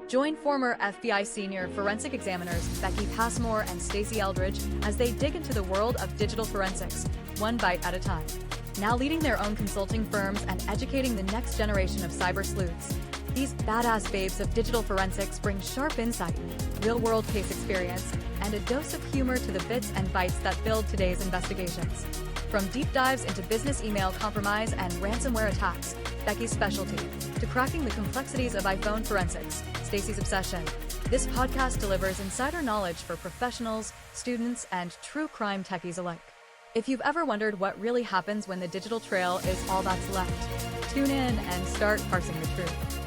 Join former FBI senior forensic examiners Becky Passmore and Stacey Eldridge as they dig into the world of digital forensics, one bite at a time. Now leading their own consulting firms and educating the next generation of cyber sleuths. These badass babes of digital forensics bring sharp insight, real-world case experience, and a dose of humor to the bits and bytes that build today's investigations. From deep dives into business email compromise and ransomware attacks, Becky's specialty, to cracking the complexities of iPhone forensics, Stacey's obsession. This podcast delivers insider knowledge for professionals, students, and true crime techies alike. If you've ever wondered what really happens when the digital trail is all that's left, tune in and start parsing the truth.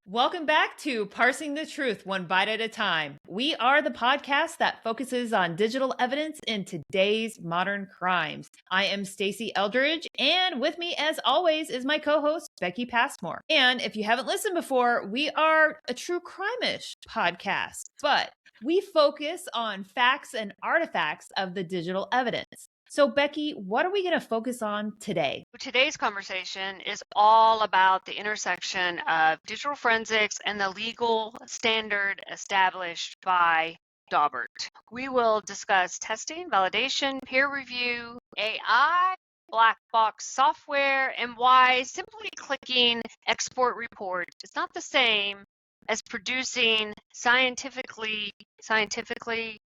Welcome back to Parsing the Truth, one bite at a time. We are the podcast that focuses on digital evidence in today's modern crimes. I am Stacey Eldridge, and with me, as always, is my co-host, Becky Passmore. And if you haven't listened before, we are a true crime-ish podcast, but we focus on facts and artifacts of the digital evidence. So, Becky, what are we going to focus on today? Today's conversation is all about the intersection of digital forensics and the legal standard established by Daubert. We will discuss testing, validation, peer review, AI, black box software, and why simply clicking export report is not the same as producing scientifically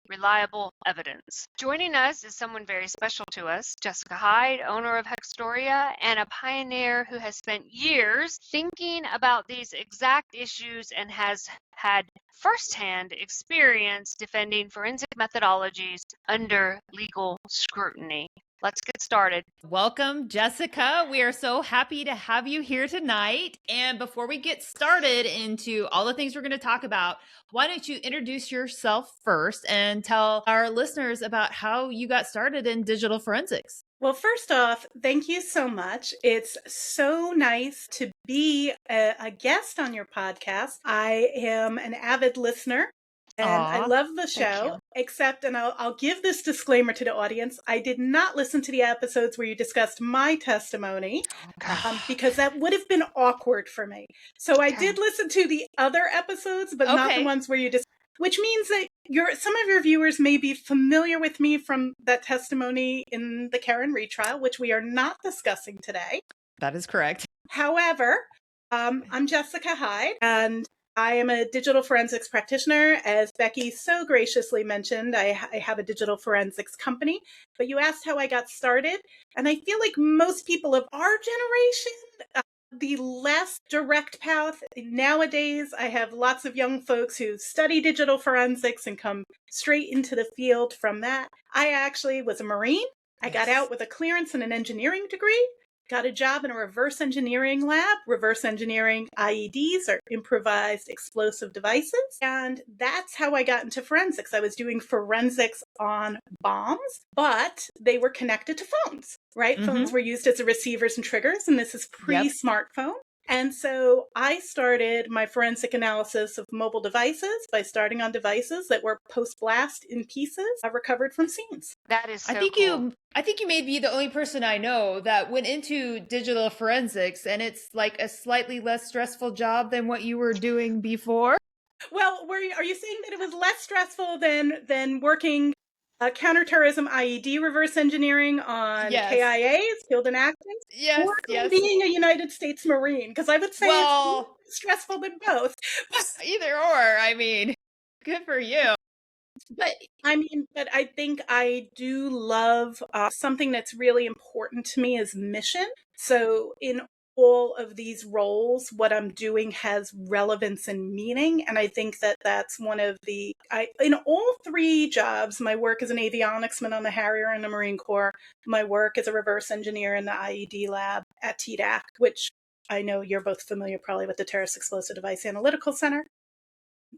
reliable evidence. Joining us is someone very special to us, Jessica Hyde, owner of Hextoria and a pioneer who has spent years thinking about these exact issues and has had firsthand experience defending forensic methodologies under legal scrutiny. Let's get started. Welcome, Jessica. We are so happy to have you here tonight. And before we get started into all the things we're going to talk about, why don't you introduce yourself first and tell our listeners about how you got started in digital forensics? Well, first off, thank you so much. It's so nice to be a guest on your podcast. I am an avid listener. And I love the show, except, and I'll give this disclaimer to the audience, I did not listen to the episodes where you discussed my testimony, because that would have been awkward for me. So I did listen to the other episodes, but not the ones where you discussed, which means that some of your viewers may be familiar with me from that testimony in the Karen retrial, which we are not discussing today. That is correct. However, I'm Jessica Hyde, and I am a digital forensics practitioner. As Becky so graciously mentioned, I have a digital forensics company, but you asked how I got started. And I feel like most people of our generation, the less direct path. Nowadays, I have lots of young folks who study digital forensics and come straight into the field from that. I actually was a Marine. I got out with a clearance and an engineering degree. Got a job in a reverse engineering lab, reverse engineering IEDs or improvised explosive devices. And that's how I got into forensics. I was doing forensics on bombs, but they were connected to phones, right? Phones were used as receivers and triggers, and this is pre-smartphone. And so I started my forensic analysis of mobile devices by starting on devices that were post-blast in pieces recovered from scenes. That is so cool. I think you may be the only person I know that went into digital forensics, and it's like a slightly less stressful job than what you were doing before. Well, are you saying that it was less stressful than working counterterrorism IED reverse engineering on KIAs, killed in action, or being a United States Marine? Because I would say it's more stressful than both. Either or, I mean, good for you. But I think I do love something that's really important to me is mission. So in all of these roles, what I'm doing has relevance and meaning. And I think that that's one of in all three jobs, my work as an avionicsman on the Harrier in the Marine Corps, my work as a reverse engineer in the IED lab at TDAC, which I know you're both familiar probably with the Terrorist Explosive Device Analytical Center,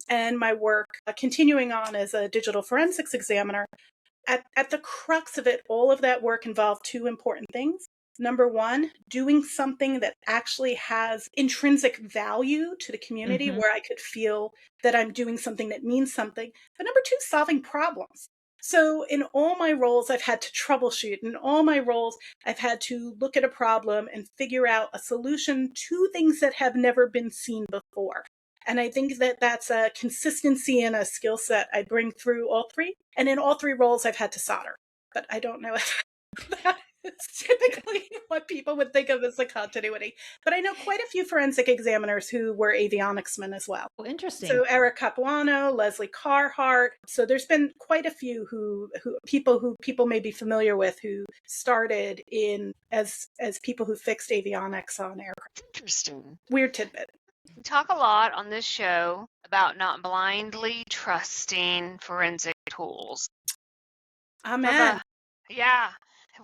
and my work continuing on as a digital forensics examiner. At the crux of it, all of that work involved two important things. Number one, doing something that actually has intrinsic value to the community where I could feel that I'm doing something that means something. But number two, solving problems. So in all my roles, I've had to troubleshoot. In all my roles, I've had to look at a problem and figure out a solution to things that have never been seen before. And I think that that's a consistency and a skill set I bring through all three. And in all three roles, I've had to solder. But I don't know if that is typically what people would think of as a continuity. But I know quite a few forensic examiners who were avionicsmen as well. Oh, interesting. So Eric Capuano, Leslie Carhart. So there's been quite a few who people may be familiar with who started in as people who fixed avionics on aircraft. Interesting. Weird tidbit. We talk a lot on this show about not blindly trusting forensic tools. Amen. Yeah,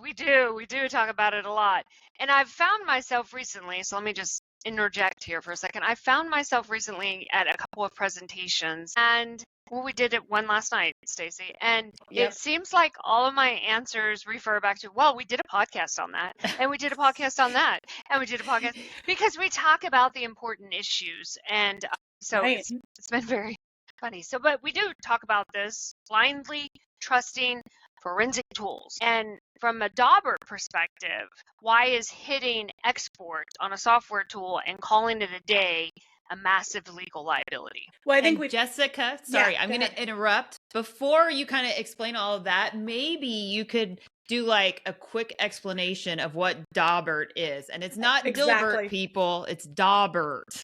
we do. We do talk about it a lot. And I've found myself recently, so let me just interject here for a second. I found myself recently at a couple of presentations, and well, we did it one last night, Stacy, and Yep. it seems like all of my answers refer back to, well, we did a podcast on that, and we did a podcast on that, and we did a podcast, because we talk about the important issues, and so Right. it's been very funny. So, but we do talk about this, blindly trusting forensic tools. And from a Daubert perspective, why is hitting export on a software tool and calling it a day a massive legal liability? Well, I think And Jessica, sorry, I'm going to interrupt. Before you kind of explain all of that, maybe you could do like a quick explanation of what Daubert is. And it's not Exactly. Dilbert, people, it's Daubert.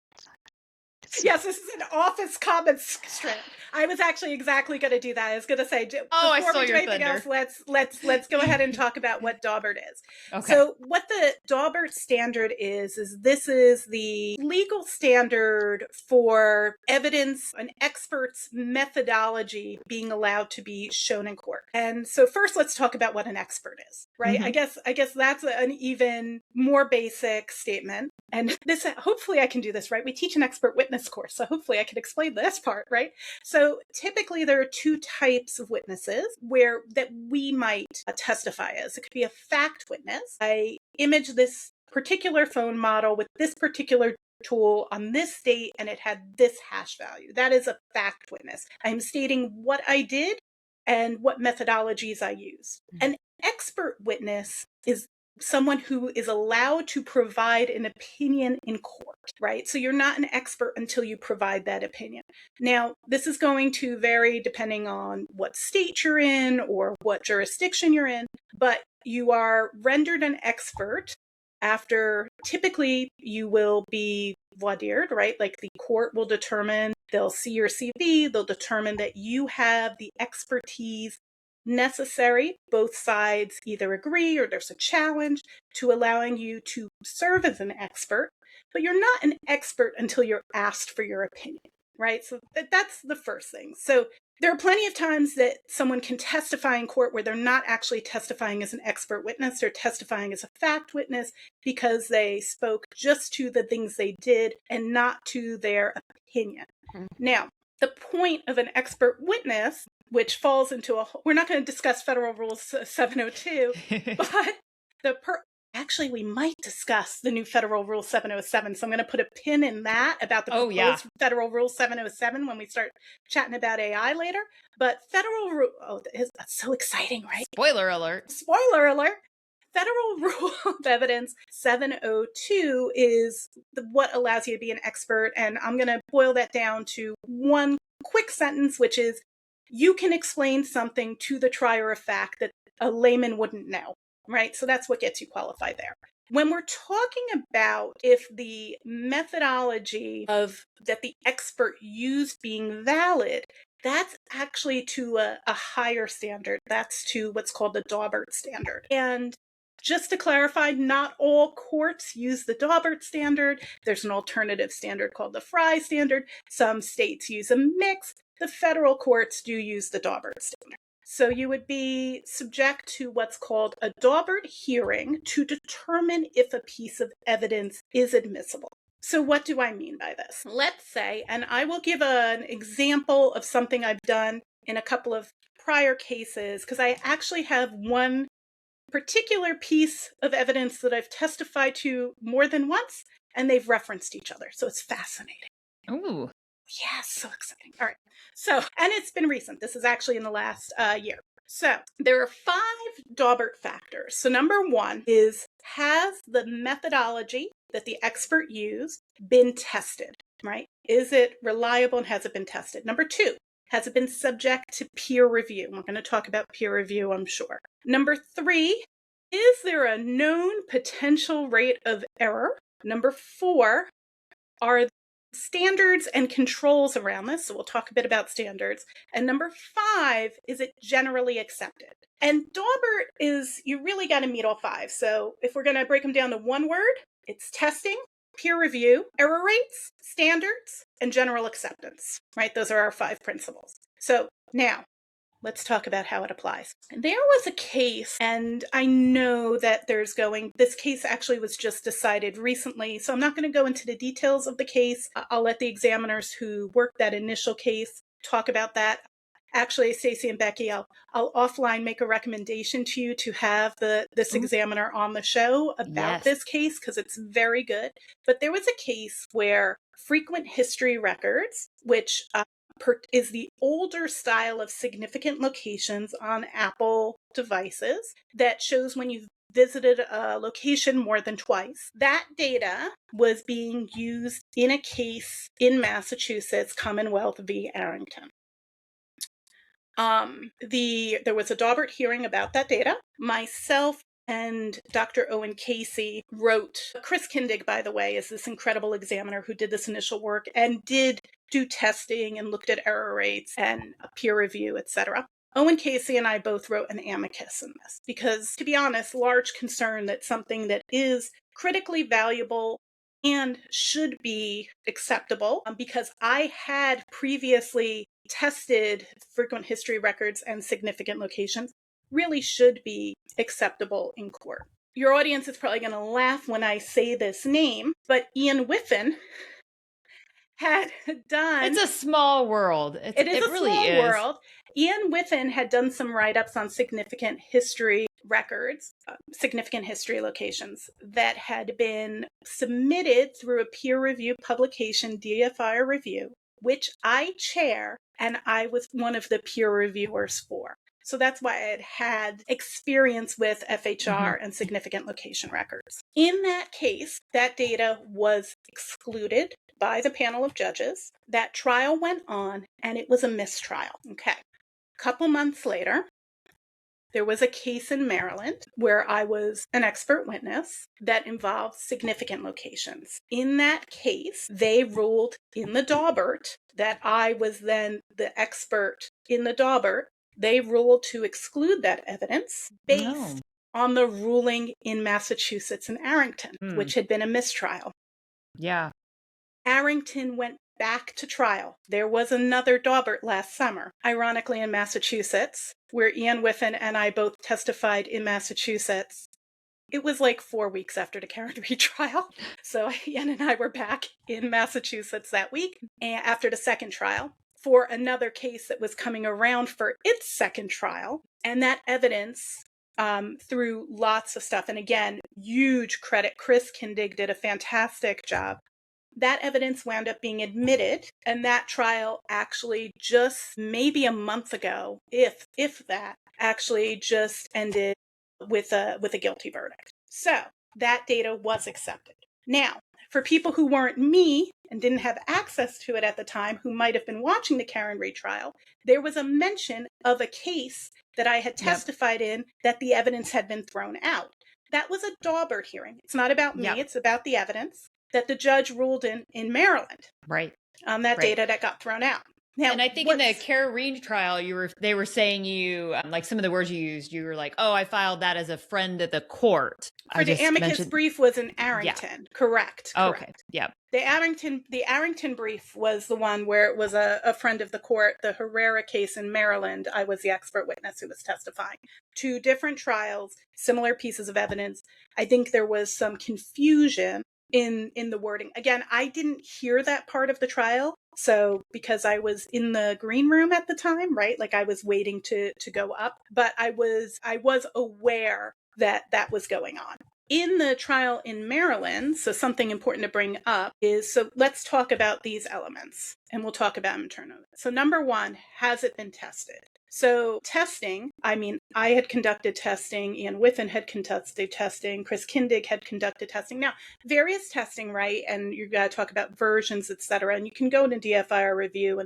Yes, this is an office comments strand. I was actually exactly going to do that. I was going to say, I before stole we do your anything thunder. else, let's go ahead and talk about what Daubert is. Okay. So what the Daubert standard is this is the legal standard for evidence, an expert's methodology being allowed to be shown in court. And so first, let's talk about what an expert is, right? Mhm. I guess that's an even more basic statement. And this, hopefully I can do this, right? We teach an expert witness course, so hopefully I can explain this part, right? So typically there are two types of witnesses that we might testify as. It could be a fact witness. I image this particular phone model with this particular tool on this date and it had this hash value. That is a fact witness. I'm stating what I did and what methodologies I used. An expert witness is someone who is allowed to provide an opinion in court, right? So you're not an expert until you provide that opinion. Now, this is going to vary depending on what state you're in or what jurisdiction you're in, but you are rendered an expert after typically you will be voir dired, right? Like the court will determine, they'll see your CV, they'll determine that you have the expertise necessary. Both sides either agree or there's a challenge to allowing you to serve as an expert, but you're not an expert until you're asked for your opinion, right? So that's the first thing. So there are plenty of times that someone can testify in court where they're not actually testifying as an expert witness, they're testifying as a fact witness because they spoke just to the things they did and not to their opinion. Now, the point of an expert witness, which falls into we're not going to discuss Federal Rule 702, but actually we might discuss the new Federal Rule 707. So I'm going to put a pin in that about the proposed Federal Rule 707 when we start chatting about AI later. But Federal Rule, that's so exciting, right? Spoiler alert. Spoiler alert. Federal Rule of Evidence 702 is what allows you to be an expert. And I'm going to boil that down to one quick sentence, which is you can explain something to the trier of fact that a layman wouldn't know, right? So that's what gets you qualified there. When we're talking about if the methodology that the expert used being valid, that's actually to a higher standard. That's to what's called the Daubert standard. And just to clarify, not all courts use the Daubert standard. There's an alternative standard called the Fry standard. Some states use a mix. The federal courts do use the Daubert standard. So you would be subject to what's called a Daubert hearing to determine if a piece of evidence is admissible. So what do I mean by this? Let's say, and I will give an example of something I've done in a couple of prior cases, because I actually have one particular piece of evidence that I've testified to more than once, and they've referenced each other. So it's fascinating. Ooh. Yeah, so exciting. All right. So, and it's been recent. This is actually in the last year. So there are 5 Daubert factors. So number 1 is, has the methodology that the expert used been tested, right? Is it reliable and has it been tested? Number 2, has it been subject to peer review? We're going to talk about peer review, I'm sure. Number 3, is there a known potential rate of error? Number 4, are standards and controls around this. So we'll talk a bit about standards. And number 5, is it generally accepted? And Daubert is, you really got to meet all 5. So if we're going to break them down to one word, it's testing, peer review, error rates, standards, and general acceptance, right? Those are our 5 principles. So now, let's talk about how it applies. There was a case, and I know that this case actually was just decided recently, so I'm not going to go into the details of the case. I'll let the examiners who worked that initial case talk about that. Actually, Stacey and Becky, I'll offline make a recommendation to you to have this examiner on the show about this case, because it's very good. But there was a case where frequent history records, which is the older style of significant locations on Apple devices that shows when you've visited a location more than twice. That data was being used in a case in Massachusetts, Commonwealth v. Arrington. There was a Daubert hearing about that data. Myself and Dr. Owen Casey wrote. Chris Kindig, by the way, is this incredible examiner who did this initial work and did do testing and looked at error rates and peer review, etc. Owen Casey and I both wrote an amicus in this because, to be honest, large concern that something that is critically valuable and should be acceptable, because I had previously tested frequent history records and significant locations, really should be acceptable in court. Your audience is probably going to laugh when I say this name, but Ian Whiffen had done... It's a small world. It is a really small world. Ian Whiffen had done some write-ups on significant history records, significant history locations that had been submitted through a peer review publication, DFIR Review, which I chair, and I was one of the peer reviewers for. So that's why I had experience with FHR and significant location records. In that case, that data was excluded by the panel of judges. That trial went on, and it was a mistrial. Okay. A couple months later, there was a case in Maryland where I was an expert witness that involved significant locations. In that case, they ruled in the Daubert that I was then the expert in the Daubert. They ruled to exclude that evidence based on the ruling in Massachusetts and Arrington, which had been a mistrial. Yeah. Arrington went back to trial. There was another Daubert last summer, ironically in Massachusetts, where Ian Whiffen and I both testified in Massachusetts. It was like 4 weeks after the Karen Reed trial. So Ian and I were back in Massachusetts that week after the second trial for another case that was coming around for its second trial. And that evidence, through lots of stuff, and again, huge credit, Chris Kindig did a fantastic job. That evidence wound up being admitted, and that trial actually just maybe a month ago, if that, actually just ended with a guilty verdict. So that data was accepted. Now, for people who weren't me and didn't have access to it at the time, who might have been watching the Karen Reed trial, there was a mention of a case that I had testified in that the evidence had been thrown out. That was a Daubert hearing. It's not about me, it's about the evidence that the judge ruled in Maryland. Right. On that data that got thrown out. Now, and I think in the Kara Reed trial, they were saying you, like some of the words you used, you were like, oh, I filed that as a friend of the court. For the amicus brief was in Arrington. Correct. Okay. Yeah. The Arrington brief was the one where it was a friend of the court. The Herrera case in Maryland, I was the expert witness who was testifying. 2 different trials, similar pieces of evidence. I think there was some confusion in the wording. Again, I didn't hear that part of the trial. So because I was in the green room at the time, right? Like I was waiting to go up, but I was aware that was going on. In the trial in Maryland, so something important to bring up is, so let's talk about these elements and we'll talk about them in turn. So number 1, has it been tested? So testing, I had conducted testing, Ian Whiffen had conducted testing, Chris Kindig had conducted testing. Now, various testing, right? And you've got to talk about versions, et cetera. And you can go into DFIR review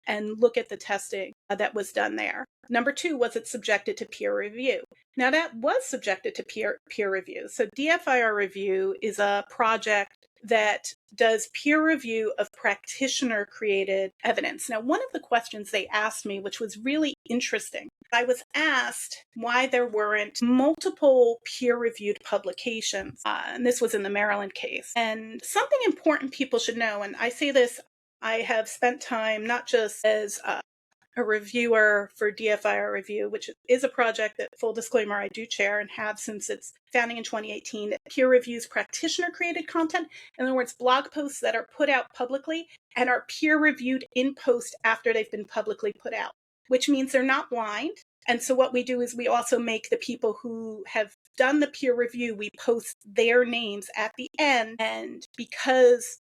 and look at the testing that was done there. Number two, was it subjected to peer review? Now, that was subjected to peer review. So DFIR review is a project that does peer review of practitioner-created evidence. Now, one of the questions they asked me, which was really interesting, I was asked why there weren't multiple peer-reviewed publications, and this was in the Maryland case. And something important people should know, and I say this, I have spent time not just as a reviewer for DFIR review, which is a project that, full disclaimer, I do chair and have since its founding in 2018, that peer reviews practitioner-created content. In other words, blog posts that are put out publicly and are peer-reviewed in post after they've been publicly put out, which means they're not blind. And so what we do is we also make the people who have done the peer review, we post their names at the end. And because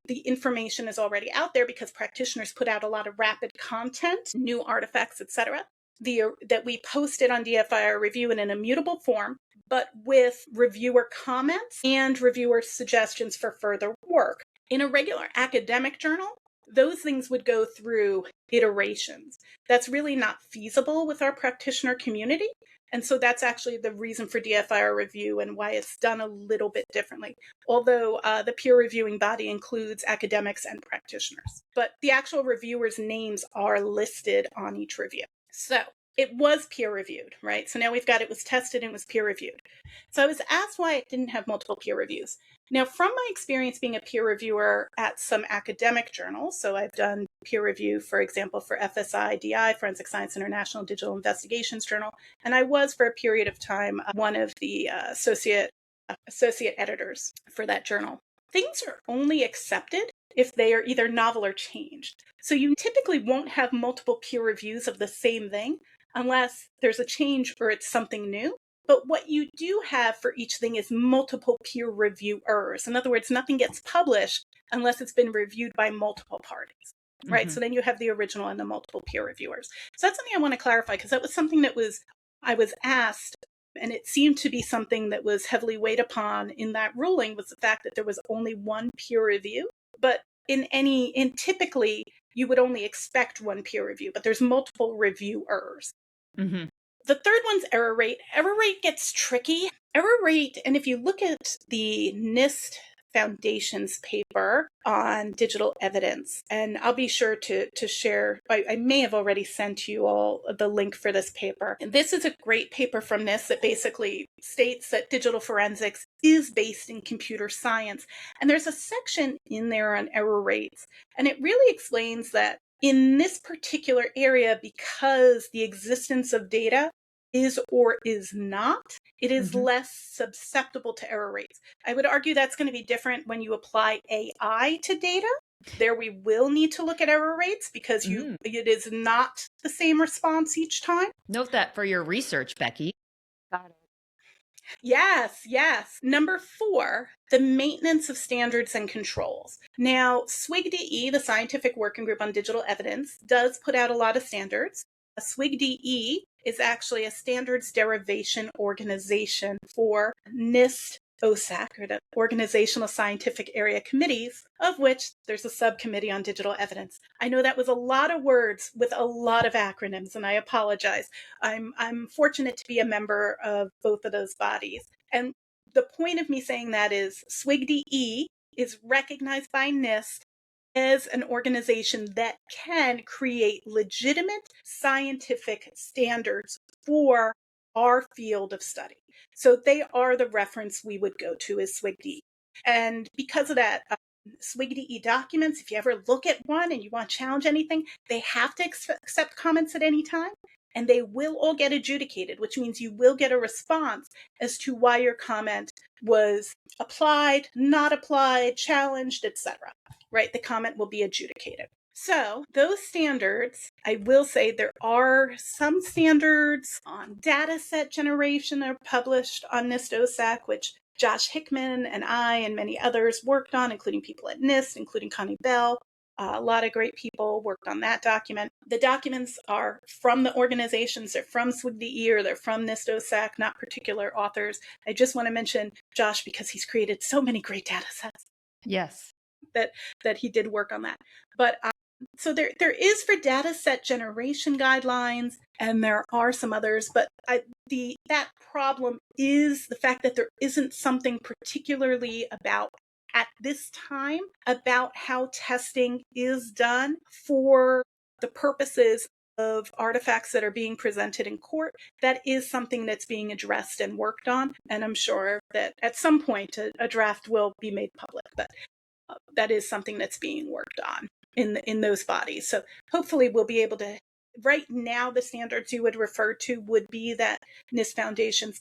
the information is already out there, because practitioners put out a lot of rapid content, new artifacts, etc., that we post it on DFIR review in an immutable form, but with reviewer comments and reviewer suggestions for further work. In a regular academic journal, those things would go through iterations. That's really not feasible with our practitioner community. And so that's actually the reason for DFIR review and why it's done a little bit differently, although the peer reviewing body includes academics and practitioners. But the actual reviewers' names are listed on each review. So it was peer reviewed, right? So now we've got it was tested and it was peer reviewed. So I was asked why it didn't have multiple peer reviews. Now, from my experience being a peer reviewer at some academic journals, so I've done peer review, for example, for FSI, DI, Forensic Science International Digital Investigations Journal, and I was for a period of time one of the associate editors for that journal. Things are only accepted if they are either novel or changed. So you typically won't have multiple peer reviews of the same thing unless there's a change or it's something new. But what you do have for each thing is multiple peer reviewers. In other words, nothing gets published unless it's been reviewed by multiple parties, right? So then you have the original and the multiple peer reviewers. So that's something I want to clarify, because that was something that I was asked, and it seemed to be something that was heavily weighed upon in that ruling, was the fact that there was only one peer review. But typically you would only expect one peer review, but there's multiple reviewers. Mm-hmm. The third one's error rate. Error rate gets tricky. Error rate, and if you look at the NIST Foundation's paper on digital evidence, and I'll be sure to share, I may have already sent you all the link for this paper. And this is a great paper from NIST that basically states that digital forensics is based in computer science. And there's a section in there on error rates, and it really explains that in this particular area, because the existence of data is or is not, it is less susceptible to error rates. I would argue that's going to be different when you apply AI to data. There we will need to look at error rates, because it is not the same response each time. Note that for your research, Becky. Got it. Yes. Number 4, the maintenance of standards and controls. Now, SWIG-DE, the Scientific Working Group on Digital Evidence, does put out a lot of standards. SWIG-DE is actually a standards derivation organization for NIST OSAC, or the Organizational Scientific Area Committees, of which there's a subcommittee on digital evidence. I know that was a lot of words with a lot of acronyms, and I apologize. I'm fortunate to be a member of both of those bodies. And the point of me saying that is SWIG-DE is recognized by NIST as an organization that can create legitimate scientific standards for our field of study. So they are the reference we would go to as SWIG-DE. And because of that, SWIG-DE documents, if you ever look at one and you want to challenge anything, they have to accept comments at any time, and they will all get adjudicated, which means you will get a response as to why your comment was applied, not applied, challenged, etc. Right? The comment will be adjudicated. So those standards, I will say there are some standards on data set generation that are published on NIST OSAC, which Josh Hickman and I and many others worked on, including people at NIST, including Connie Bell. A lot of great people worked on that document. The documents are from the organizations. They're from SWGDE or they're from NIST-OSAC, not particular authors. I just want to mention Josh because he's created so many great data sets. Yes. That he did work on that. But so there is for data set generation guidelines, and there are some others, but that problem is the fact that there isn't something particularly about at this time about how testing is done for the purposes of artifacts that are being presented in court. That is something that's being addressed and worked on, and I'm sure that at some point a draft will be made public, but that is something that's being worked on in those bodies. So hopefully we'll be able to, right now the standards you would refer to would be that NIST Foundation's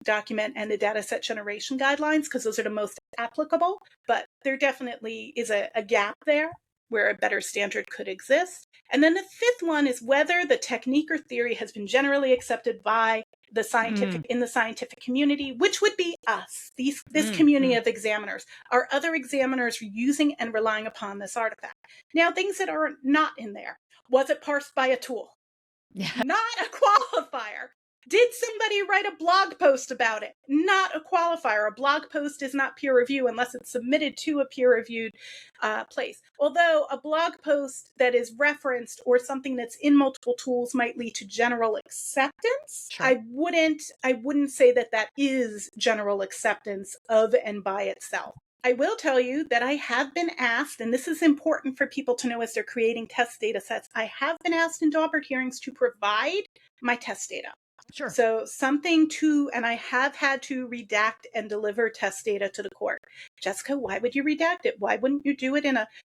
document and the data set generation guidelines, because those are the most applicable, but there definitely is a gap there where a better standard could exist. And then the fifth one is whether the technique or theory has been generally accepted by the scientific in the scientific community, which would be us, this community of examiners. Are other examiners using and relying upon this artifact? Now, things that are not in there. Was it parsed by a tool? Yeah. Not a qualifier. Did somebody write a blog post about it? Not a qualifier. A blog post is not peer review unless it's submitted to a peer-reviewed place. Although a blog post that is referenced or something that's in multiple tools might lead to general acceptance. Sure. I wouldn't say that is general acceptance of and by itself. I will tell you that I have been asked, and this is important for people to know as they're creating test data sets, I have been asked in Daubert hearings to provide my test data. Sure. So and I have had to redact and deliver test data to the court. Jessica, why would you redact it? Why wouldn't you do it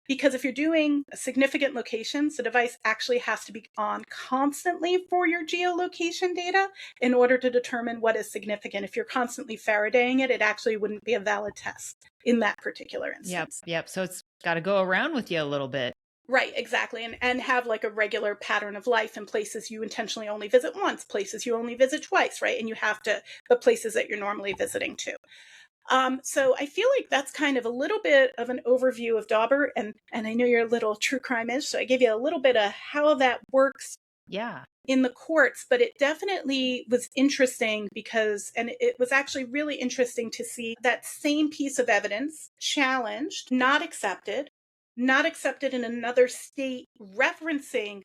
because if you're doing significant locations, the device actually has to be on constantly for your geolocation data in order to determine what is significant. If you're constantly Faradaying it, it actually wouldn't be a valid test in that particular instance. Yep. So it's got to go around with you a little bit. Right, exactly. And have like a regular pattern of life in places you intentionally only visit once, places you only visit twice, right? And you have to, the places that you're normally visiting too. So I feel like that's kind of a little bit of an overview of Daubert, and I know you're a little true crime-ish, so I gave you a little bit of how that works in the courts, but it definitely was interesting and it was actually really interesting to see that same piece of evidence challenged, not accepted in another state referencing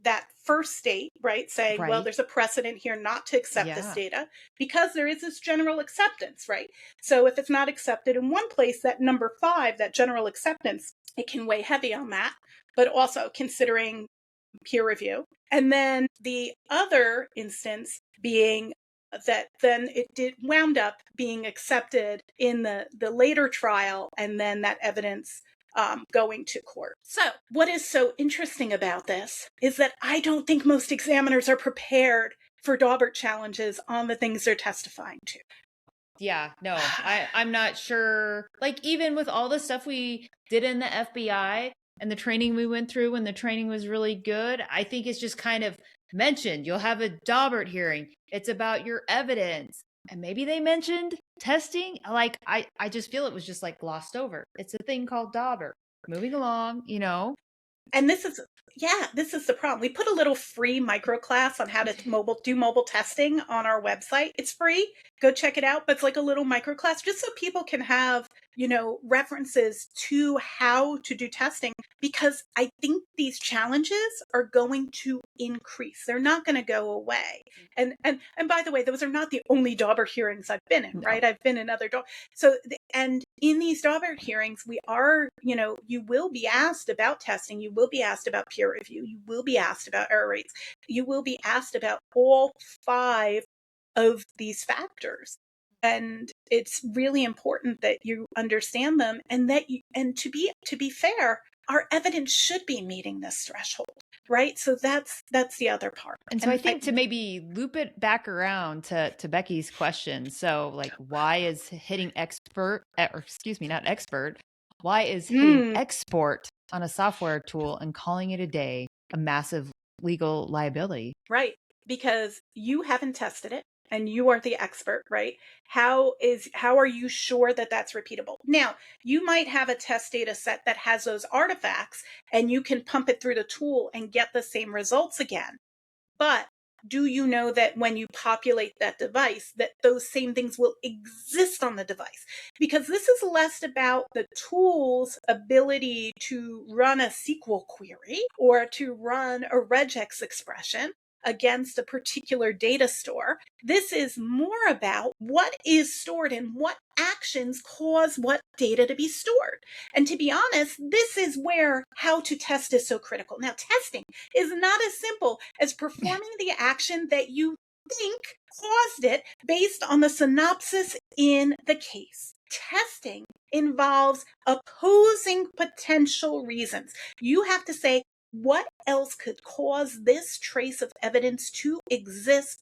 that first state, right? Saying, well, there's a precedent here not to accept this data because there is this general acceptance, right? So if it's not accepted in one place, that number 5, that general acceptance, it can weigh heavy on that, but also considering peer review. And then the other instance being that then it wound up being accepted in the later trial, and then that evidence going to court. So what is so interesting about this is that I don't think most examiners are prepared for Daubert challenges on the things they're testifying to. Yeah, no, I'm not sure. Like, even with all the stuff we did in the FBI and the training we went through, when the training was really good, I think it's just kind of mentioned. You'll have a Daubert hearing. It's about your evidence. And maybe they mentioned testing. Like, I just feel it was just like glossed over. It's a thing called Daubert. Moving along, And this is the problem. We put a little free micro class on how to do mobile testing on our website. It's free. Go check it out. But it's like a little micro class just so people can have, references to how to do testing, because I think these challenges are going to increase. They're not going to go away. And by the way, those are not the only Daubert hearings I've been in, right? I've been in other and in these Daubert hearings, we are, you will be asked about testing. You will be asked about peer review. You will be asked about error rates. You will be asked about all 5 of these factors. And it's really important that you understand them, and to be fair, our evidence should be meeting this threshold, right? So that's the other part. And so I think to maybe loop it back around to Becky's question. So like, why is hitting why is hitting export on a software tool and calling it a day a massive legal liability? Right. Because you haven't tested it. and you are the expert, right? How are you sure that that's repeatable? Now, you might have a test data set that has those artifacts and you can pump it through the tool and get the same results again. But do you know that when you populate that device, that those same things will exist on the device? Because this is less about the tool's ability to run a SQL query or to run a regex expression against a particular data store. This is more about what is stored and what actions cause what data to be stored. And to be honest, this is where how to test is so critical. Now, testing is not as simple as performing the action that you think caused it based on the synopsis in the case. Testing involves opposing potential reasons. You have to say, what else could cause this trace of evidence to exist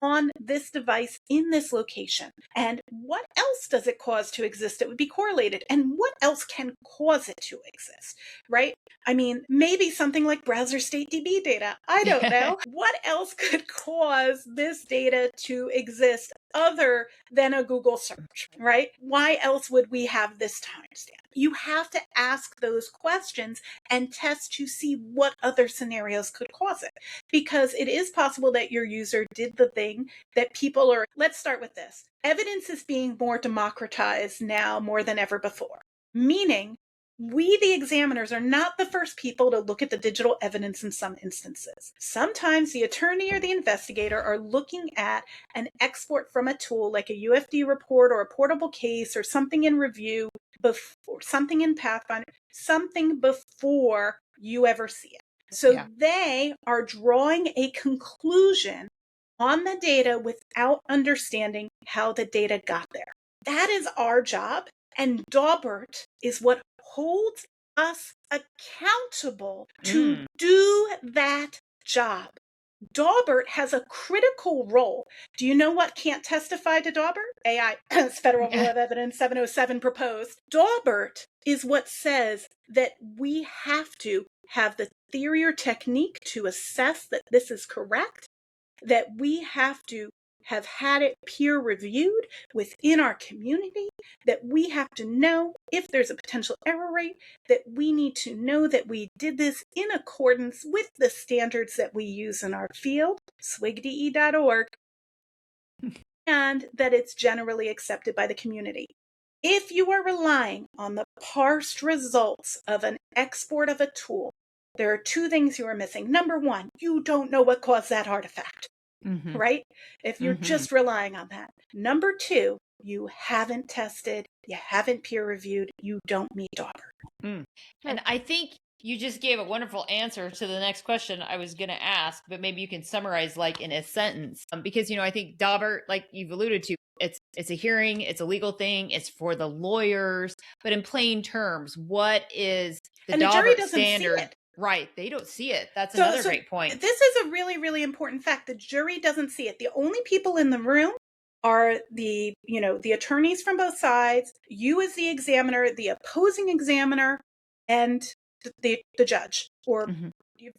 on this device in this location? And what else does it cause to exist that would be correlated? And what else can cause it to exist, right? I mean, maybe something like browser state DB data. I don't know. What else could cause this data to exist other than a Google search, right? Why else would we have this timestamp? You have to ask those questions and test to see what other scenarios could cause it. Because it is possible that your user did the thing that people are. Let's start with this. Evidence is being more democratized now more than ever before, meaning we, the examiners, are not the first people to look at the digital evidence in some instances. Sometimes the attorney or the investigator are looking at an export from a tool like a UFD report or a portable case or something in review, before something in Pathfinder, something before you ever see it. So they are drawing a conclusion on the data without understanding how the data got there. That is our job. And Daubert is what holds us accountable to do that job. Daubert has a critical role. Do you know what can't testify to Daubert? AI, Federal Rule of Evidence 707 proposed. Daubert is what says that we have to have the theory or technique to assess that this is correct, that we have to have had it peer reviewed within our community, that we have to know if there's a potential error rate, that we need to know that we did this in accordance with the standards that we use in our field, swigde.org, and that it's generally accepted by the community. If you are relying on the parsed results of an export of a tool, there are two things you are missing. Number one, you don't know what caused that artifact. Right? If you're just relying on that. Number two, you haven't tested, you haven't peer reviewed, you don't meet Daubert. And I think you just gave a wonderful answer to the next question I was going to ask, but maybe you can summarize like in a sentence. Because, I think Daubert, like you've alluded to, it's a hearing, it's a legal thing, it's for the lawyers, but in plain terms, what is the Daubert standard? Right. They don't see it. That's another great point. This is a really, really important fact. The jury doesn't see it. The only people in the room are the attorneys from both sides, you as the examiner, the opposing examiner, and the judge. Or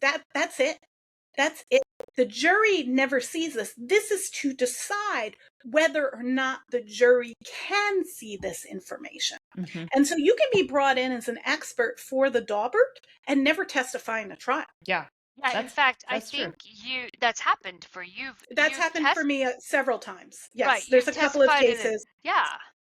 that's it. That's it. The jury never sees this. This is to decide whether or not the jury can see this information. And so you can be brought in as an expert for the Daubert and never testify in a trial. Yeah, in fact, I think that's happened for you. That's happened for me several times. Yes, right, there's a couple of cases.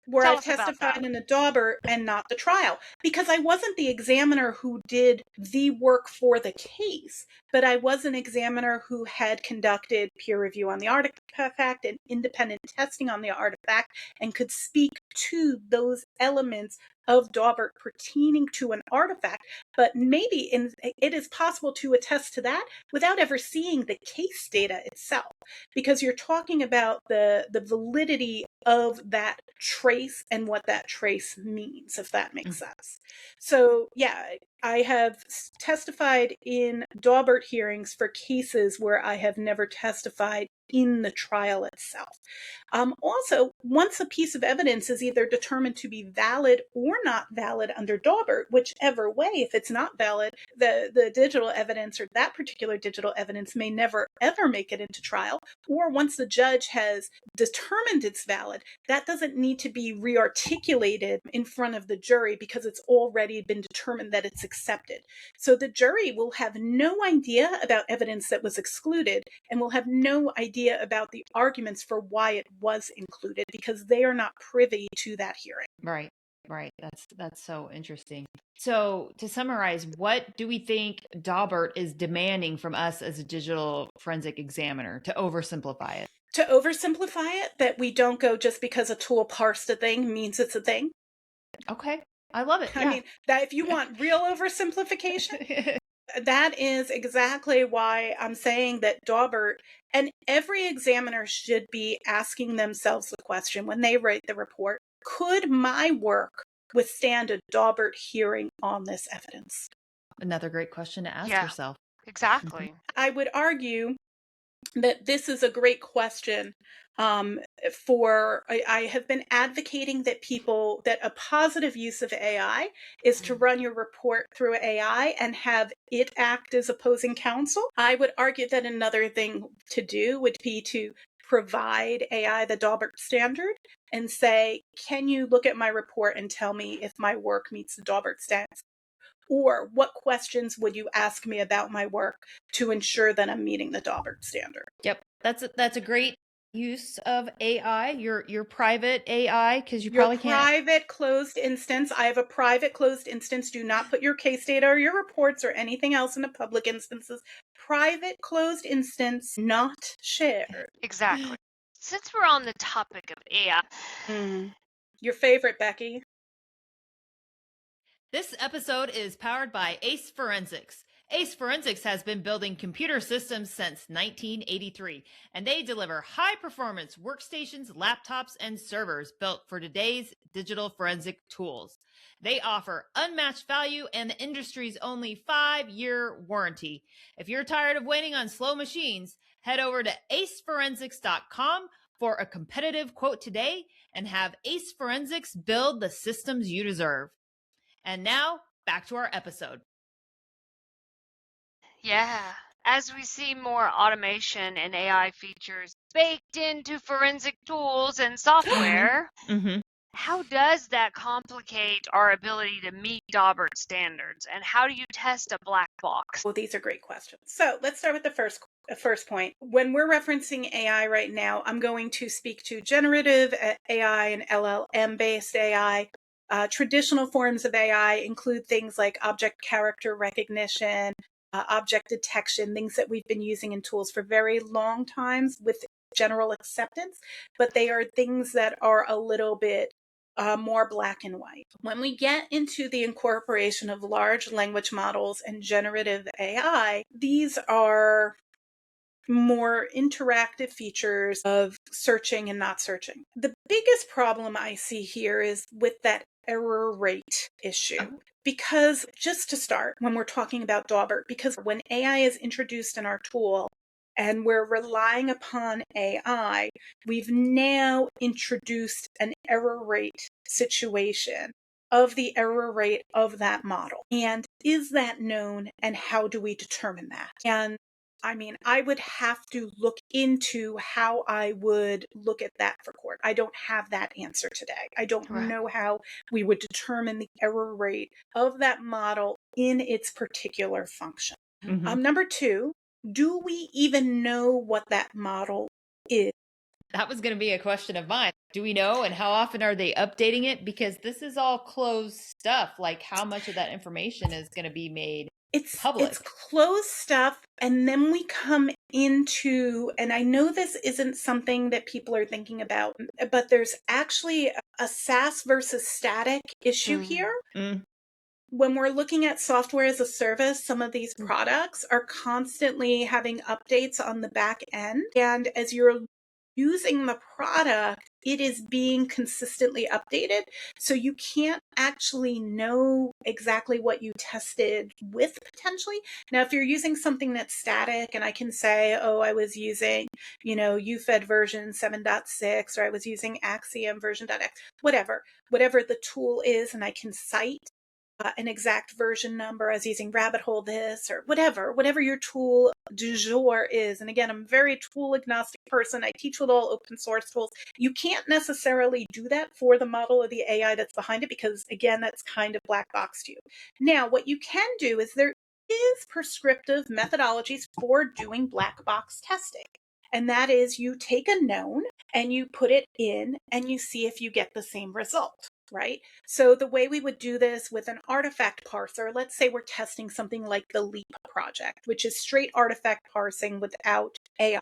Where Tell I testified in a Daubert and not the trial, because I wasn't the examiner who did the work for the case, but I was an examiner who had conducted peer review on the artifact and independent testing on the artifact and could speak to those elements of Daubert pertaining to an artifact. But maybe it is possible to attest to that without ever seeing the case data itself, because you're talking about the validity of that trace and what that trace means, if that makes sense. So I have testified in Daubert hearings for cases where I have never testified in the trial itself. Also, once a piece of evidence is either determined to be valid or not valid under Daubert, whichever way, if it's not valid, the digital evidence or that particular digital evidence may never ever make it into trial. Or once the judge has determined it's valid, that doesn't need to be rearticulated in front of the jury because it's already been determined that it's accepted. So the jury will have no idea about evidence that was excluded and will have no idea about the arguments for why it was included because they are not privy to that hearing. Right. Right. That's so interesting. So to summarize, what do we think Daubert is demanding from us as a digital forensic examiner, to oversimplify it? To oversimplify it, that we don't go just because a tool parsed a thing means it's a thing. Okay. I love it. I mean, that if you want real oversimplification, that is exactly why I'm saying that Daubert and every examiner should be asking themselves the question when they write the report, could my work withstand a Daubert hearing on this evidence? Another great question to ask Yeah. yourself. Exactly. I would argue that this is a great question. I have been advocating that a positive use of AI is to run your report through AI and have it act as opposing counsel. I would argue that another thing to do would be to provide AI the Daubert standard and say, can you look at my report and tell me if my work meets the Daubert standard? Or what questions would you ask me about my work to ensure that I'm meeting the Daubert standard? Yep. That's a great use of AI, your private AI, because you Your probably can't. private closed instance. I have a private closed instance. Do not put your case data or your reports or anything else in a public instances. Private closed instance, not shared. Exactly. Since we're on the topic of AI, Your favorite, Becky. This episode is powered by Ace Forensics. Ace Forensics has been building computer systems since 1983, and they deliver high-performance workstations, laptops, and servers built for today's digital forensic tools. They offer unmatched value and the industry's only 5-year warranty. If you're tired of waiting on slow machines, head over to aceforensics.com for a competitive quote today and have Ace Forensics build the systems you deserve. And now, back to our episode. yeah, as we see more automation and AI features baked into forensic tools and software, how does that complicate our ability to meet Daubert standards? And how do you test a black box? Well, these are great questions. So let's start with the first point. When we're referencing AI right now, I'm going to speak to generative AI and LLM-based AI. Traditional forms of AI include things like object character recognition, object detection, things that we've been using in tools for very long times with general acceptance, but they are things that are a little bit more black and white. When we get into the incorporation of large language models and generative AI, these are more interactive features of searching and not searching. The biggest problem I see here is with that error rate issue. Because just to start, when we're talking about Daubert, because when AI is introduced in our tool and we're relying upon AI, we've now introduced an error rate situation of the error rate of that model. And is that known, and how do we determine that? And I mean, I would have to look into how I would look at that for court. I don't have that answer today. I don't know how we would determine the error rate of that model in its particular function. Number two, do we even know what that model is? That was going to be a question of mine. Do we know, and how often are they updating it? Because this is all closed stuff. Like, how much of that information is going to be made public? It's closed stuff. And then we come into, and I know this isn't something that people are thinking about, but there's actually a SaaS versus static issue here. When we're looking at software as a service, some of these products are constantly having updates on the back end. And as you're using the product, it is being consistently updated. So you can't actually know exactly what you tested with potentially. Now, if you're using something that's static and I can say, oh, I was using, UFED version 7.6, or I was using Axiom version .x, whatever the tool is, and I can cite an exact version number. I was using Rabbit Hole this, or whatever your tool du jour is. And again, I'm a very tool agnostic person. I teach with all open source tools. You can't necessarily do that for the model of the AI that's behind it, because again, that's kind of black box to you. Now, what you can do is there is prescriptive methodologies for doing black box testing. And that is, you take a known and you put it in and you see if you get the same result, right? So the way we would do this with an artifact parser, let's say we're testing something like the LEAP project, which is straight artifact parsing without AI.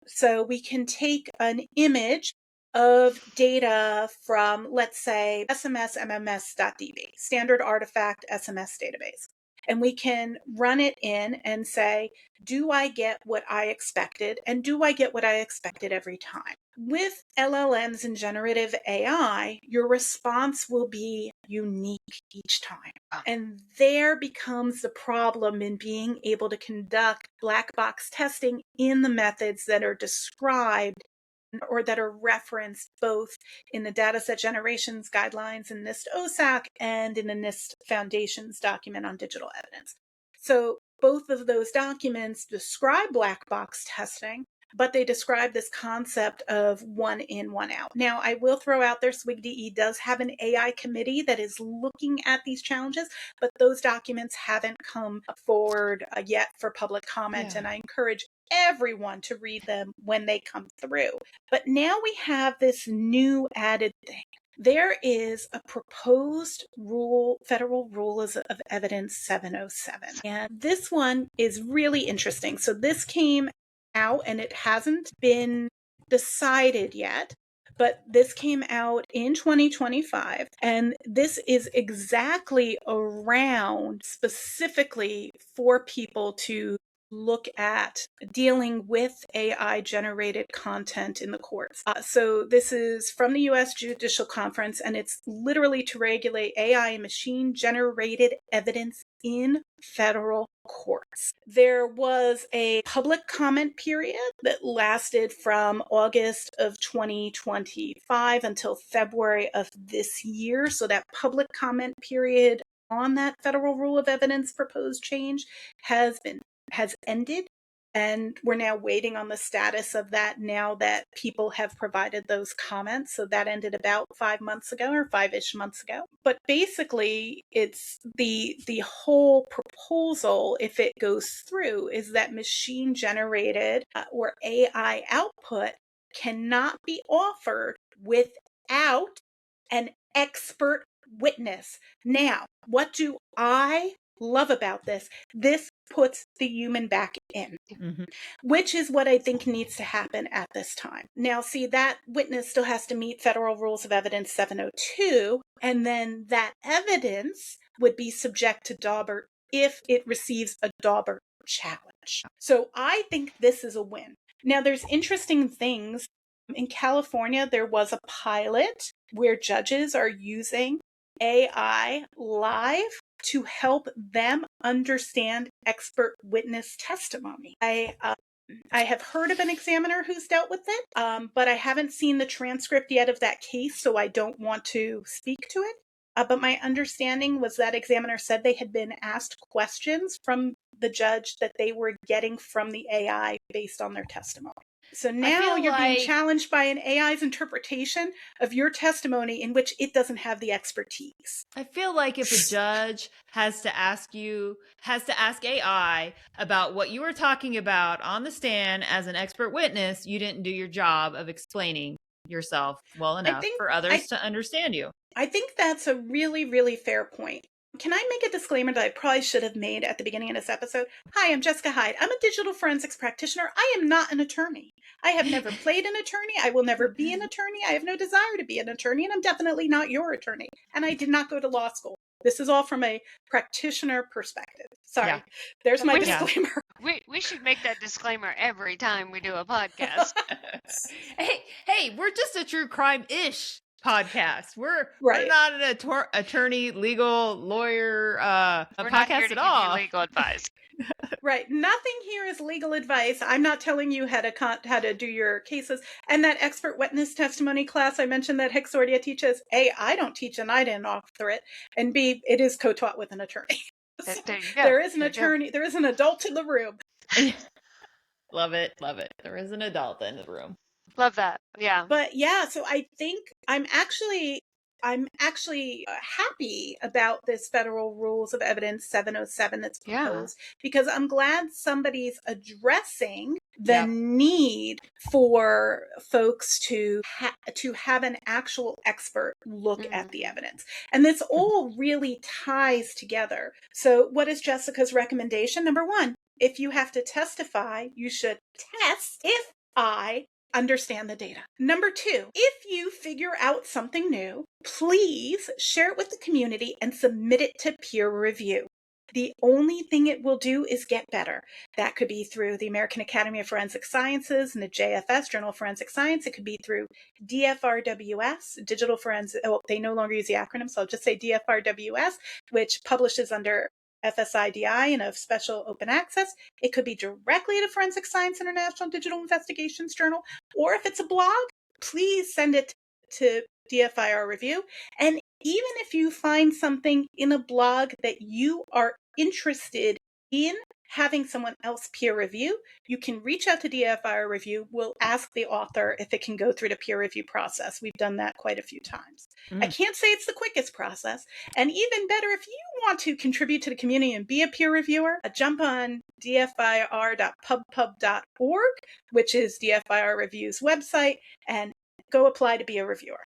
So we can take an image of data from, let's say, SMS MMS.db, standard artifact SMS database. And we can run it in and say, do I get what I expected? And do I get what I expected every time? With LLMs and generative AI, your response will be unique each time. And there becomes the problem in being able to conduct black box testing in the methods that are described or that are referenced both in the dataset generations guidelines in NIST OSAC and in the NIST Foundation's document on digital evidence. So both of those documents describe black box testing, but they describe this concept of one in, one out. Now, I will throw out there, SWGDE does have an AI committee that is looking at these challenges, but those documents haven't come forward yet for public comment, and I encourage everyone to read them when they come through. But now we have this new added thing. There is a proposed rule, Federal Rules of Evidence 707. And this one is really interesting. So this came out and it hasn't been decided yet, but this came out in 2025. And this is exactly around specifically for people to look at dealing with AI generated content in the courts. So this is from the U.S. Judicial Conference, and it's literally to regulate AI and machine generated evidence in federal courts. There was a public comment period that lasted from August of 2025 until February of this year. So that public comment period on that Federal Rule of Evidence proposed change has ended, and we're now waiting on the status of that now that people have provided those comments. So that ended about 5 months ago, or 5-ish months ago. But basically, it's the whole proposal, if it goes through, is that machine generated or AI output cannot be offered without an expert witness. Now, what do I love about this? This puts the human back in, which is what I think needs to happen at this time. Now, see, that witness still has to meet Federal Rules of Evidence 702, and then that evidence would be subject to Daubert if it receives a Daubert challenge. So I think this is a win. Now, there's interesting things. In California, there was a pilot where judges are using AI live to help them understand expert witness testimony. I have heard of an examiner who's dealt with it, but I haven't seen the transcript yet of that case, so I don't want to speak to it. But my understanding was that examiner said they had been asked questions from the judge that they were getting from the AI based on their testimony. So now you're being challenged by an AI's interpretation of your testimony in which it doesn't have the expertise. I feel like if a judge has to ask AI about what you were talking about on the stand as an expert witness, you didn't do your job of explaining yourself well enough for others to understand you. I think that's a really, really fair point. Can I make a disclaimer that I probably should have made at the beginning of this episode? Hi, I'm Jessica Hyde. I'm a digital forensics practitioner. I am not an attorney. I have never played an attorney. I will never be an attorney. I have no desire to be an attorney, and I'm definitely not your attorney. And I did not go to law school. This is all from a practitioner perspective. Sorry. There's my disclaimer. We should make that disclaimer every time we do a podcast. Hey, we're just a true crime-ish podcast. We're Right. not an attorney, legal, lawyer We're not here podcast to at give all. you legal advice. Right. Nothing here is legal advice. I'm not telling you how to do your cases. And that expert witness testimony class I mentioned that Hexordia teaches, A, I don't teach and I didn't author it, and B, it is co-taught with an attorney. So There you go. there is an attorney, there is an adult in the room. Love it. There is an adult in the room. Love that. Yeah. But yeah, so I think I'm actually happy about this Federal Rules of Evidence 707 that's proposed, because I'm glad somebody's addressing the need for folks to have an actual expert look at the evidence. And this all really ties together. So what is Jessica's recommendation? Number one, if you have to testify, you should test if I understand the data. Number two, if you figure out something new, please share it with the community and submit it to peer review. The only thing it will do is get better. That could be through the American Academy of Forensic Sciences and the JFS, Journal of Forensic Science. It could be through DFRWS, Digital Forensic, they no longer use the acronym, so I'll just say DFRWS, which publishes under FSIDI and of special open access. It could be directly to Forensic Science International Digital Investigations Journal, or if it's a blog, please send it to DFIR Review. And even if you find something in a blog that you are interested in having someone else peer review, you can reach out to DFIR Review. We'll ask the author if it can go through the peer review process. We've done that quite a few times. I can't say it's the quickest process. And even better, if you want to contribute to the community and be a peer reviewer, jump on dfir.pubpub.org, which is DFIR Review's website, and go apply to be a reviewer.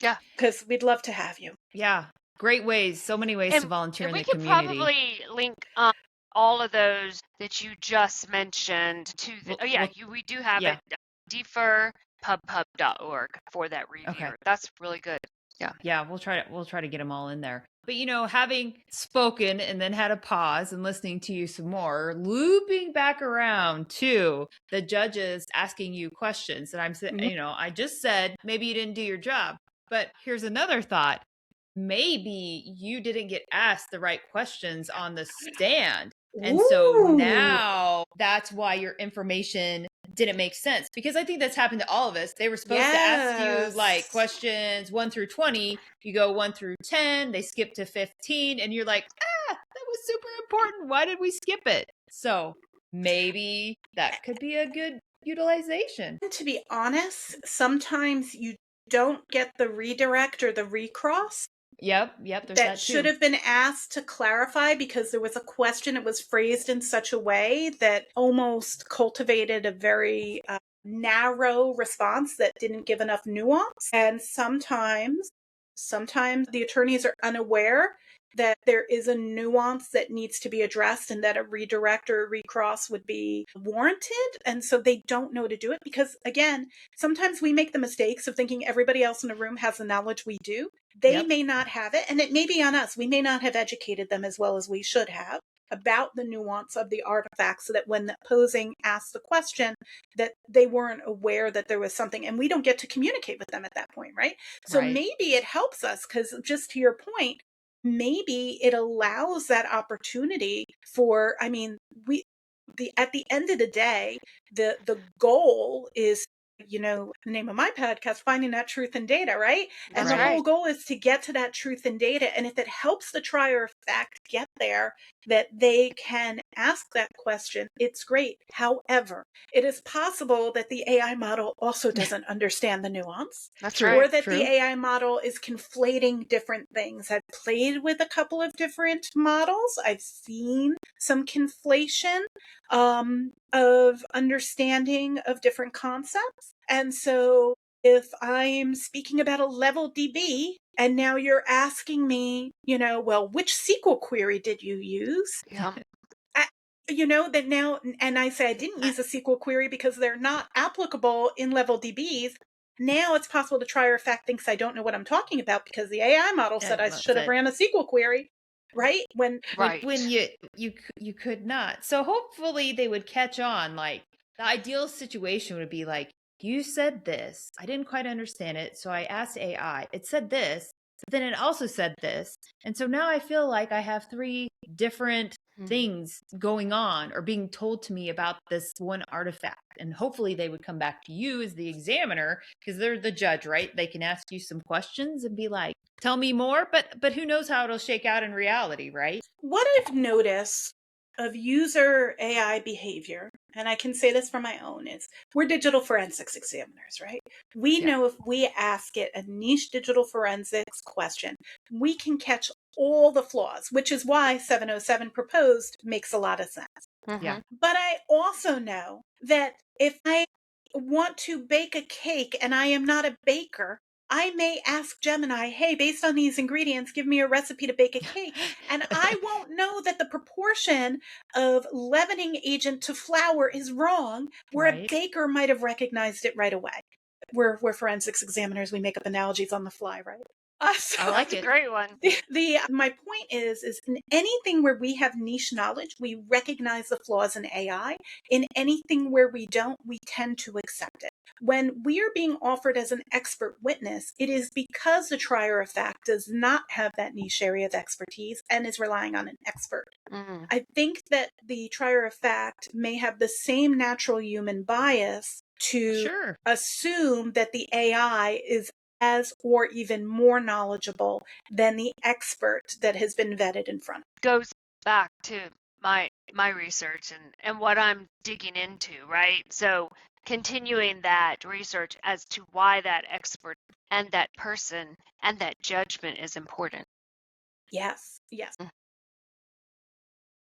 Yeah. Because we'd love to have you. Yeah. Great ways. So many ways to volunteer in the community. We could probably link all of those that you just mentioned to the, we do have it, deferpubpub.org for that review. Okay. That's really good. Yeah, we'll try to get them all in there. But having spoken and then had a pause and listening to you some more, looping back around to the judges asking you questions, and I'm saying, I just said maybe you didn't do your job, but here's another thought. Maybe you didn't get asked the right questions on the stand. And so now that's why your information didn't make sense, because I think that's happened to all of us. They were supposed to ask you like questions 1 through 20. You go 1 through 10, they skip to 15, and you're like, that was super important. Why did we skip it? So maybe that could be a good utilization. To be honest, sometimes you don't get the redirect or the recross. Yep. There's that should have been asked to clarify, because there was a question. It was phrased in such a way that almost cultivated a very narrow response that didn't give enough nuance. And sometimes the attorneys are unaware that there is a nuance that needs to be addressed and that a redirect or a recross would be warranted. And so they don't know to do it because, again, sometimes we make the mistakes of thinking everybody else in the room has the knowledge we do. They may not have it, and it may be on us. We may not have educated them as well as we should have about the nuance of the artifacts, so that when the opposing asks the question, that they weren't aware that there was something, and we don't get to communicate with them at that point, right? So maybe it helps us, because just to your point, maybe it allows that opportunity for, at the end of the day, the goal is, the name of my podcast, Finding That Truth in Data, right? And the whole goal is to get to that truth in data. And if it helps the trier of fact get there, that they can ask that question, it's great. However, it is possible that the AI model also doesn't understand the nuance. That's right. Or that the AI model is conflating different things. I've played with a couple of different models. I've seen some conflation of understanding of different concepts. And so if I'm speaking about a level DB, and now you're asking me, which SQL query did you use? Yeah. That now, and I say I didn't use a SQL query because they're not applicable in level DBs. Now it's possible the trier of fact thinks I don't know what I'm talking about because the AI model said I should have ran a SQL query. right? Right. When you could not. So hopefully they would catch on. Like the ideal situation would be like, you said this, I didn't quite understand it, so I asked AI. It said this, but then it also said this, and so now I feel like I have three different things going on or being told to me about this one artifact. And hopefully they would come back to you as the examiner, because they're the judge, right? They can ask you some questions and be like, tell me more, but who knows how it'll shake out in reality, right? What I've noticed of user AI behavior, and I can say this for my own, is we're digital forensics examiners, right? We know if we ask it a niche digital forensics question, we can catch all the flaws, which is why 707 proposed makes a lot of sense. Yeah. But I also know that if I want to bake a cake and I am not a baker, I may ask Gemini, hey, based on these ingredients, give me a recipe to bake a cake. And I won't know that the proportion of leavening agent to flour is wrong, where a baker might have recognized it right away. We're forensics examiners. We make up analogies on the fly, right? So I like it. That's a great one. My point is in anything where we have niche knowledge, we recognize the flaws in AI. In anything where we don't, we tend to accept it. When we are being offered as an expert witness, it is because the trier of fact does not have that niche area of expertise and is relying on an expert. I think that the trier of fact may have the same natural human bias to assume that the AI is as or even more knowledgeable than the expert that has been vetted in front. Goes back to my research and what I'm digging into, right? So continuing that research as to why that expert and that person and that judgment is important. Yes.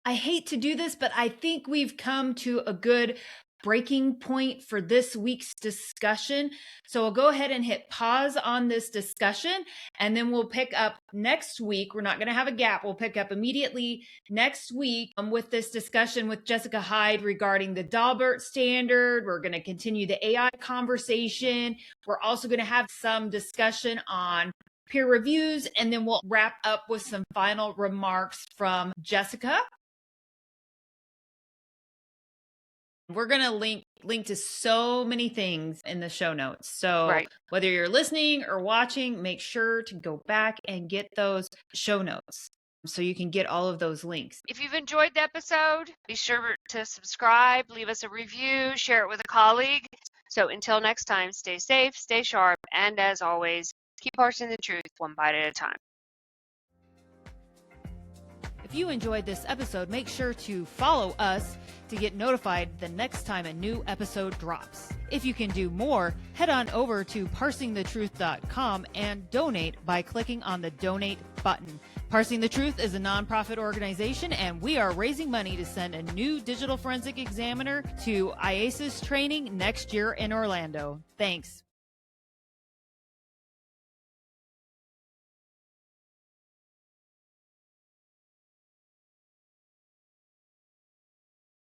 I hate to do this, but I think we've come to a good breaking point for this week's discussion. So I'll go ahead and hit pause on this discussion, and then we'll pick up next week. We're not going to have a gap. We'll pick up immediately next week with this discussion with Jessica Hyde regarding the Daubert standard. We're going to continue the AI conversation. We're also going to have some discussion on peer reviews, and then we'll wrap up with some final remarks from Jessica. We're going to link to so many things in the show notes. So whether you're listening or watching, make sure to go back and get those show notes so you can get all of those links. If you've enjoyed the episode, be sure to subscribe, leave us a review, share it with a colleague. So until next time, stay safe, stay sharp, and as always, keep parsing the truth one bite at a time. If you enjoyed this episode, make sure to follow us to get notified the next time a new episode drops. If you can do more, head on over to parsingthetruth.com and donate by clicking on the donate button. Parsing the Truth is a nonprofit organization, and we are raising money to send a new digital forensic examiner to IASIS training next year in Orlando. Thanks.